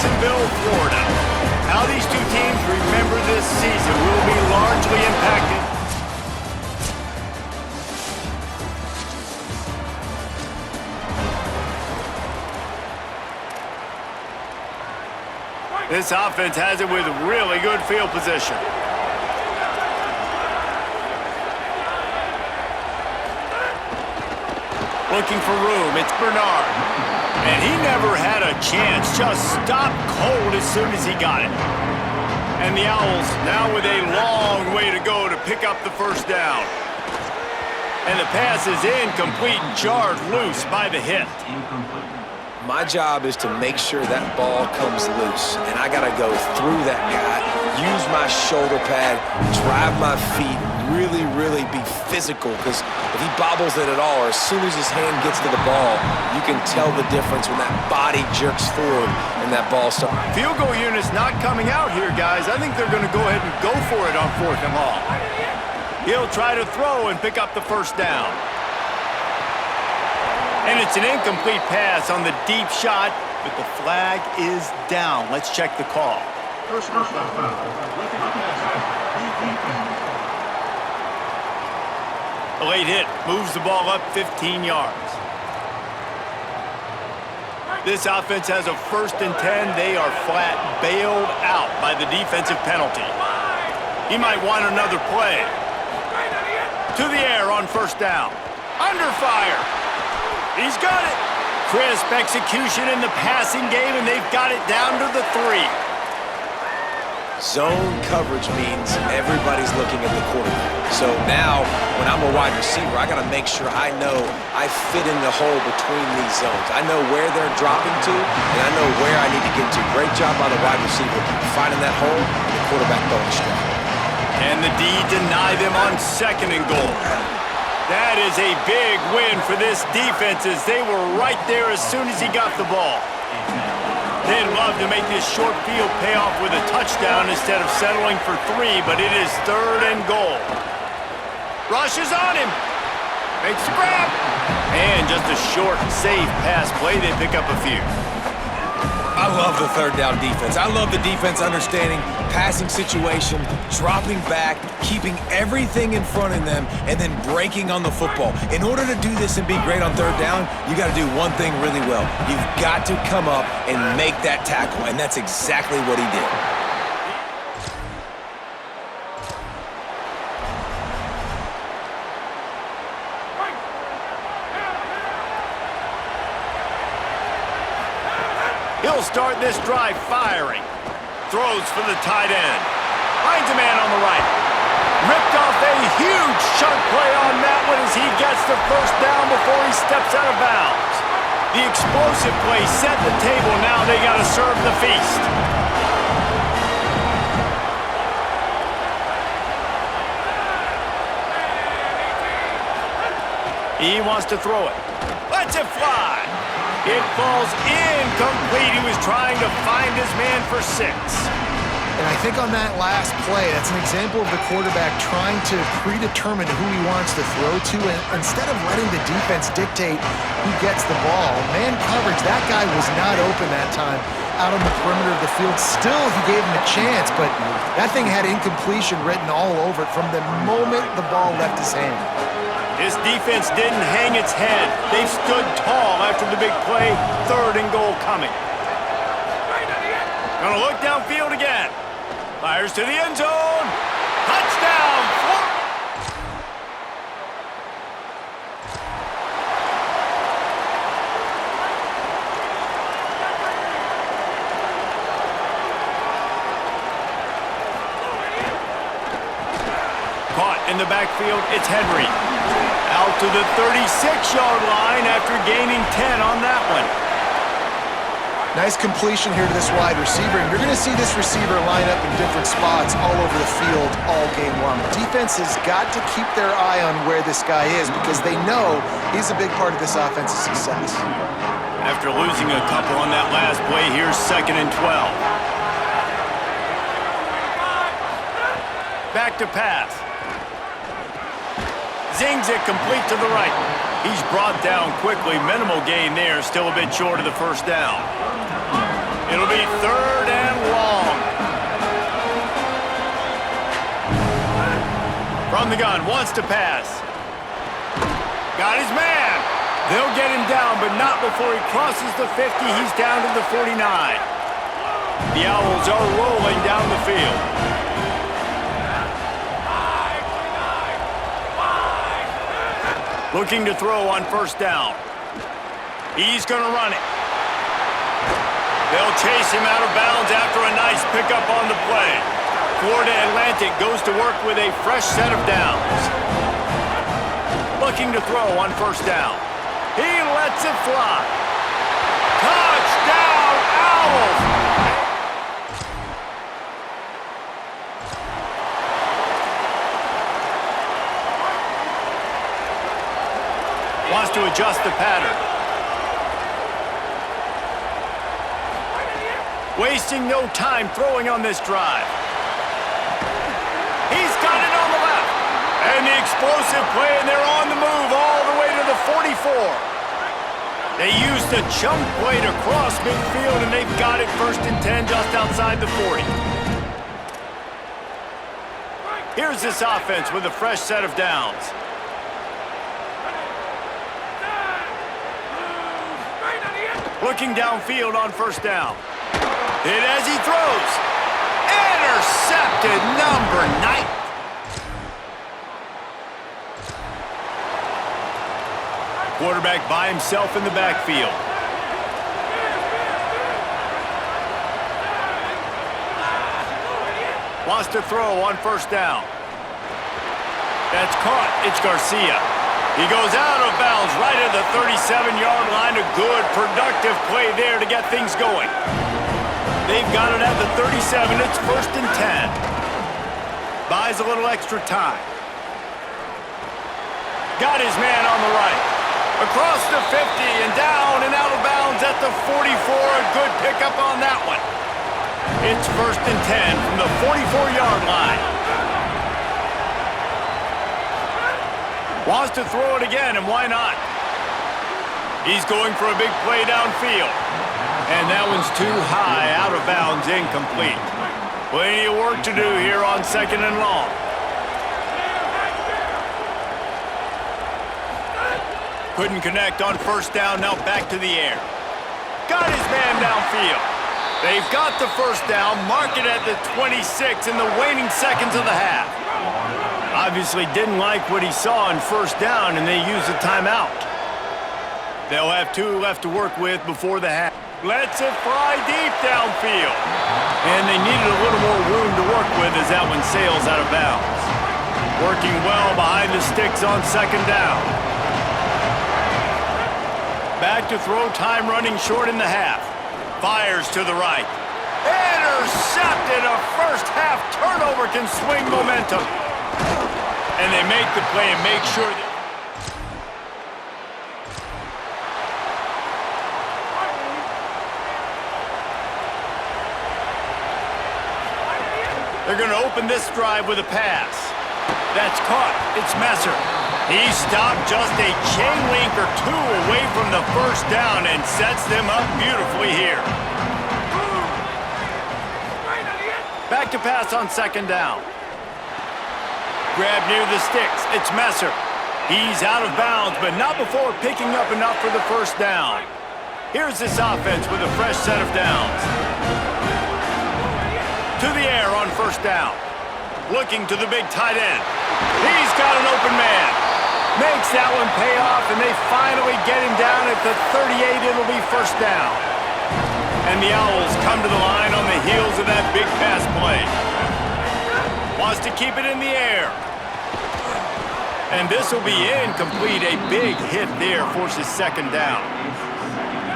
Jacksonville, Florida. How these two teams remember this season will be largely impacted. This offense has it with really good field position. Looking for room, it's Bernard. And he never had a chance, just stopped cold as soon as he got it. And the Owls now with a long way to go to pick up the first down. And the pass is incomplete, jarred loose by the hit. My job is to make sure that ball comes loose, and I got to go through that guy, use my shoulder pad, drive my feet, really be physical, because if he bobbles it at all, or as soon as his hand gets to the ball, you can tell the difference when that body jerks forward and that ball starts. Field goal unit's not coming out here, guys. I think they're going to go ahead and go for it on 4th and long. He'll try to throw and pick up the first down. And it's an incomplete pass on the deep shot, but the flag is down. Let's check the call. A late hit moves the ball up 15 yards. This offense has a 1st and 10. They are flat bailed out by the defensive penalty. He might want another play. To the air on 1st down. Under fire. He's got it. Crisp execution in the passing game, and they've got it down to the 3. Zone coverage means everybody's looking at the quarterback. So now, when I'm a wide receiver, I got to make sure I know I fit in the hole between these zones. I know where they're dropping to, and I know where I need to get to. Great job by the wide receiver finding that hole, and the quarterback going straight. And the D deny them on 2nd and goal. That is a big win for this defense, as they were right there as soon as he got the ball. They'd love to make this short field pay off with a touchdown instead of settling for 3, but it is 3rd and goal. Rushes on him. Makes the grab. And just a short, safe pass play. They pick up a few. I love the 3rd down defense. I love the defense understanding passing situation, dropping back, keeping everything in front of them, and then breaking on the football. In order to do this and be great on 3rd down, you got to do one thing really well. You've got to come up and make that tackle, and that's exactly what he did. He'll start this drive firing. Throws for the tight end. Finds a man on the right. Ripped off a huge chunk play on that one as he gets the first down before he steps out of bounds. The explosive play set the table. Now they got to serve the feast. He wants to throw it. Lets it fly. It falls incomplete. He was trying to find his man for 6. And I think on that last play, that's an example of the quarterback trying to predetermine who he wants to throw to, and instead of letting the defense dictate who gets the ball. Man coverage, that guy was not open that time out on the perimeter of the field. Still, he gave him a chance, but that thing had incompletion written all over it from the moment the ball left his hand. This defense didn't hang its head. They stood tall after the big play. 3rd and goal coming. Gonna look downfield again. Fires to the end zone. Touchdown, Florida! Caught in the backfield, it's Henry. Out to the 36-yard line after gaining 10 on that one. Nice completion here to this wide receiver, and you're going to see this receiver line up in different spots all over the field all game long. Defense has got to keep their eye on where this guy is because they know he's a big part of this offense's success. After losing a couple on that last play, here's 2nd and 12. Back to pass. Zings it complete to the right. He's brought down quickly. Minimal gain there. Still a bit short of the first down. It'll be 3rd and long. From the gun, wants to pass. Got his man. They'll get him down, but not before he crosses the 50. He's down to the 49. The Owls are rolling down the field. Looking to throw on 1st down. He's going to run it. They'll chase him out of bounds after a nice pickup on the play. Florida Atlantic goes to work with a fresh set of downs. Looking to throw on 1st down. He lets it fly. Touchdown, Owls! Wants to adjust the pattern. Wasting no time throwing on this drive. He's got it on the left. And the explosive play, and they're on the move all the way to the 44. They used a chunk play to cross midfield, and they've got it 1st and 10 just outside the 40. Here's this offense with a fresh set of downs. Looking downfield on 1st down. Hit as he throws. Intercepted, number 9. Quarterback by himself in the backfield. Wants to throw on 1st down. That's caught. It's Garcia. He goes out of bounds right at the 37-yard line. A good, productive play there to get things going. They've got it at the 37. It's 1st and 10. Buys a little extra time. Got his man on the right. Across the 50 and down and out of bounds at the 44. A good pickup on that one. It's 1st and 10 from the 44-yard line. Wants to throw it again, and why not? He's going for a big play downfield. And that one's too high, out of bounds, incomplete. Plenty of work to do here on 2nd and long. Couldn't connect on 1st down, now back to the air. Got his man downfield. They've got the 1st down, mark it at the 26 in the waning seconds of the half. Obviously didn't like what he saw on 1st down, and they used a timeout. They'll have 2 left to work with before the half. Lets it fly deep downfield. And they needed a little more room to work with as that one sails out of bounds. Working well behind the sticks on 2nd down. Back to throw, time running short in the half. Fires to the right. Intercepted. A 1st half turnover can swing momentum. And they make the play and make sure that... They're going to open this drive with a pass. That's caught. It's Messer. He stopped just a chain link or 2 away from the 1st down and sets them up beautifully here. Back to pass on 2nd down. Grab near the sticks. It's Messer. He's out of bounds, but not before picking up enough for the 1st down. Here's this offense with a fresh set of downs. To the air on 1st down. Looking to the big tight end. He's got an open man. Makes that one pay off, and they finally get him down at the 38. It'll be 1st down. And the Owls come to the line on the heels of that big pass play. Wants to keep it in the air. And this will be incomplete. A big hit there forces 2nd down.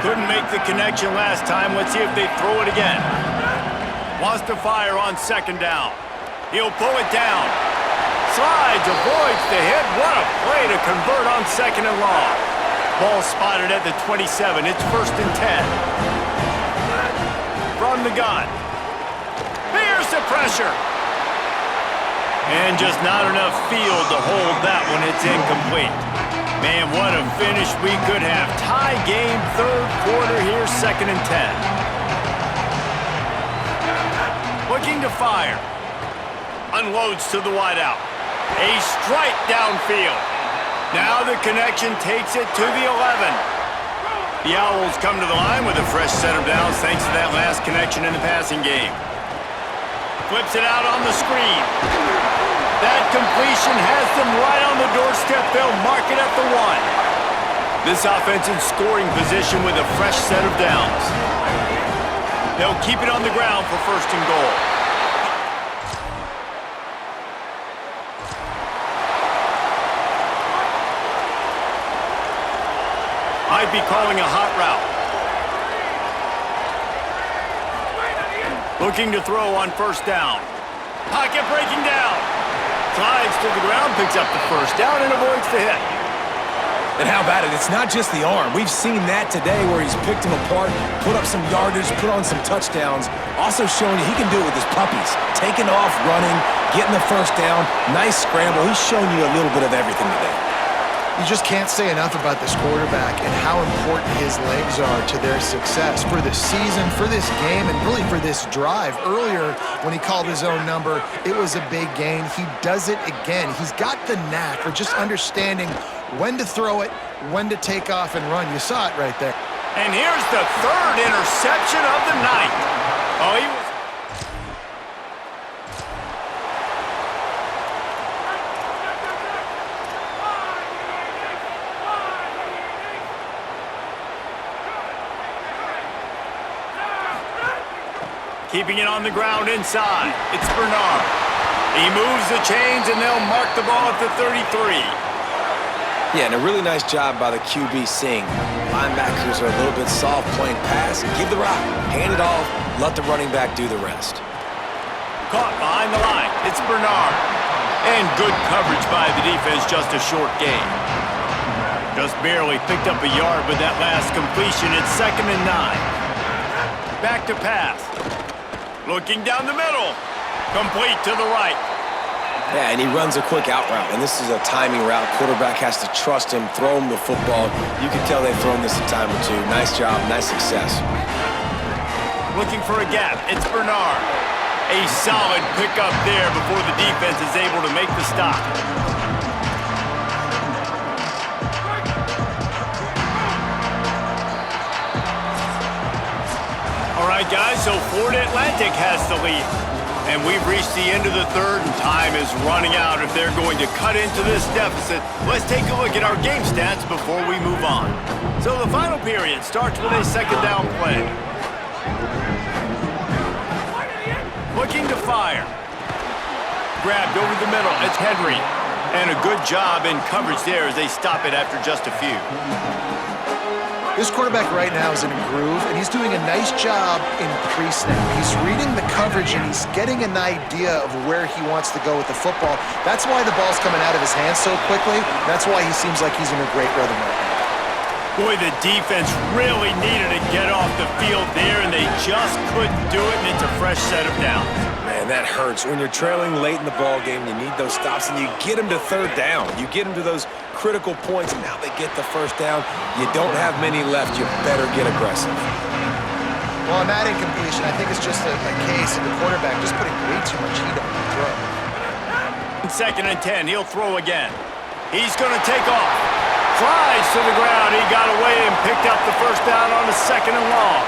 Couldn't make the connection last time. Let's see if they throw it again. Wants to fire on 2nd down. He'll pull it down. Slides, avoids the hit. What a play to convert on 2nd and long. Ball spotted at the 27. It's 1st and 10. From the gun. Here's the pressure. And just not enough field to hold that one. It's incomplete. Man, what a finish we could have. Tie game, 3rd quarter here, 2nd and 10. Looking to fire. Unloads to the wideout. A strike downfield. Now the connection takes it to the 11. The Owls come to the line with a fresh set of downs thanks to that last connection in the passing game. Flips it out on the screen. That completion has them right on the doorstep. They'll mark it at the 1. This offense in scoring position with a fresh set of downs. They'll keep it on the ground for 1st and goal. Might be calling a hot route. Looking to throw on 1st down. Pocket breaking down. Slides to the ground, picks up the 1st down, and avoids the hit. And how about it? It's not just the arm. We've seen that today where he's picked him apart, put up some yardage, put on some touchdowns. Also showing you he can do it with his puppies. Taking off, running, getting the 1st down. Nice scramble. He's shown you a little bit of everything today. You just can't say enough about this quarterback and how important his legs are to their success for this season, for this game, and really for this drive. Earlier, when he called his own number, it was a big gain. He does it again. He's got the knack for just understanding when to throw it, when to take off and run. You saw it right there. And here's the 3rd interception of the night. Oh, he was... Keeping it on the ground inside. It's Bernard. He moves the chains, and they'll mark the ball at the 33. Yeah, and a really nice job by the QB seeing. Linebackers are a little bit soft playing pass. Give the rock. Hand it off. Let the running back do the rest. Caught behind the line. It's Bernard. And good coverage by the defense, just a short gain. Just barely picked up a yard with that last completion. It's 2nd and 9. Back to pass. Looking down the middle. Complete to the right. Yeah, and he runs a quick out route, and this is a timing route. Quarterback has to trust him, throw him the football. You can tell they've thrown this a time or two. Nice job, nice success. Looking for a gap. It's Bernard. A solid pickup there before the defense is able to make the stop. All right, guys, so Florida Atlantic has the lead. And we've reached the end of the 3rd, and time is running out if they're going to cut into this deficit. Let's take a look at our game stats before we move on. So the final period starts with a 2nd down play. Looking to fire. Grabbed over the middle. It's Henry. And a good job in coverage there as they stop it after just a few. This quarterback right now is in a groove, and he's doing a nice job in pre-snap. He's reading the coverage, and he's getting an idea of where he wants to go with the football. That's why the ball's coming out of his hands so quickly. That's why he seems like he's in a great rhythm right now. Boy, the defense really needed to get off the field there, and they just couldn't do it, and it's a fresh set of downs. Man, that hurts. When you're trailing late in the ball game, you need those stops, and you get them to 3rd down. You get them to those critical points, and now they get the 1st down. You don't have many left. You better get aggressive. Well, on that incompletion, I think it's just a case of the quarterback just putting way too much heat on the throw. 2nd and 10, he'll throw again. He's going to take off. Flies to the ground. He got away and picked up the 1st down on the 2nd and long.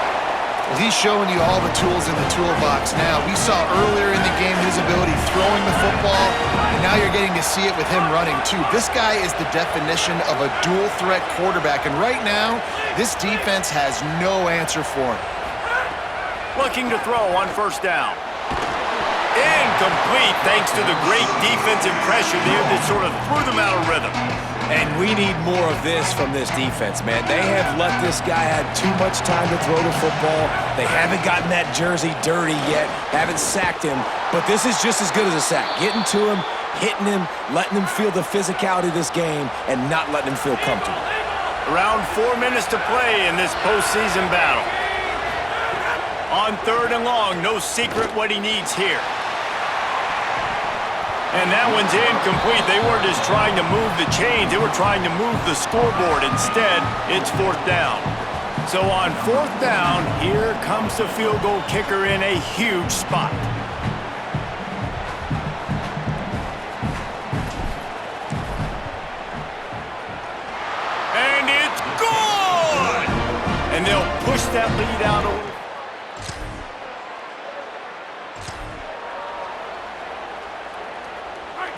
Well, he's showing you all the tools in the toolbox now. We saw earlier in the game his ability throwing the football, and now you're getting to see it with him running too. This guy is the definition of a dual-threat quarterback, and right now, this defense has no answer for him. Looking to throw on 1st down. Incomplete thanks to the great defensive pressure there that sort of threw them out of rhythm. And we need more of this from this defense, man. They have let this guy have too much time to throw the football. They haven't gotten that jersey dirty yet, haven't sacked him, but this is just as good as a sack. Getting to him, hitting him, letting him feel the physicality of this game, and not letting him feel comfortable. Around 4 minutes to play in this postseason battle. On 3rd and long, no secret what he needs here. And that one's incomplete. They weren't just trying to move the chains. They were trying to move the scoreboard. Instead, it's 4th down. So on 4th down, here comes the field goal kicker in a huge spot. And they'll push that lead out a little.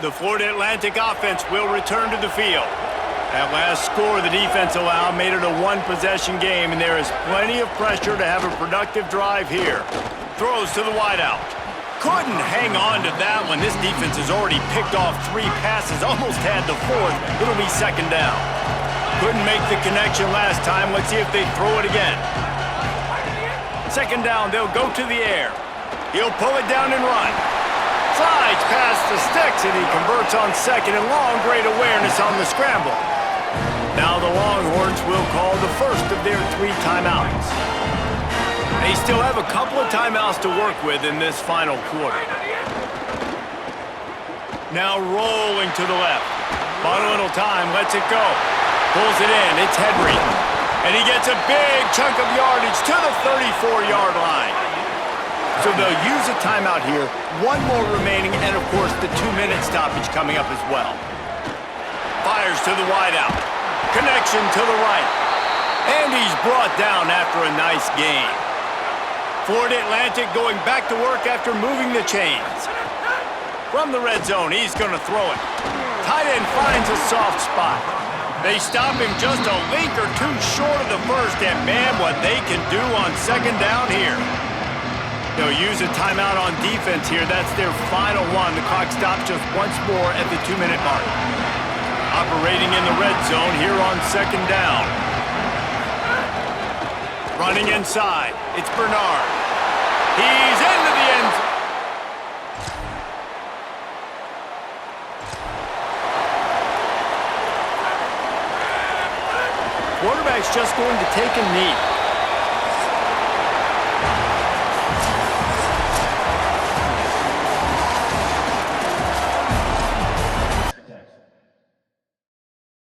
The Florida Atlantic offense will return to the field. That last score the defense allowed made it a one-possession game, and there is plenty of pressure to have a productive drive here. Throws to the wideout. Couldn't hang on to that one. This defense has already picked off 3 passes, almost had the 4th. It'll be second down. Couldn't make the connection last time. Let's see if they throw it again. Second down, they'll go to the air. He'll pull it down and run. Slides past the sticks, and he converts on second and long. Great awareness on the scramble. Now the Longhorns will call the first of their 3 timeouts. They still have a couple of timeouts to work with in this final quarter. Now rolling to the left. Bought a little time, lets it go. Pulls it in, it's Henry. And he gets a big chunk of yardage to the 34-yard line. So they'll use a timeout here. 1 more remaining, and of course the 2-minute stoppage coming up as well. Fires to the wideout. Connection to the right. And he's brought down after a nice gain. Florida Atlantic going back to work after moving the chains. From the red zone, he's going to throw it. Tight end finds a soft spot. They stop him just a link or 2 short of the first, and man, what they can do on second down here. They'll use a timeout on defense here. That's their final one. The clock stops just once more at the 2-minute mark. Operating in the red zone here on second down. Running inside. It's Bernard. He's into the end zone. Quarterback's just going to take a knee.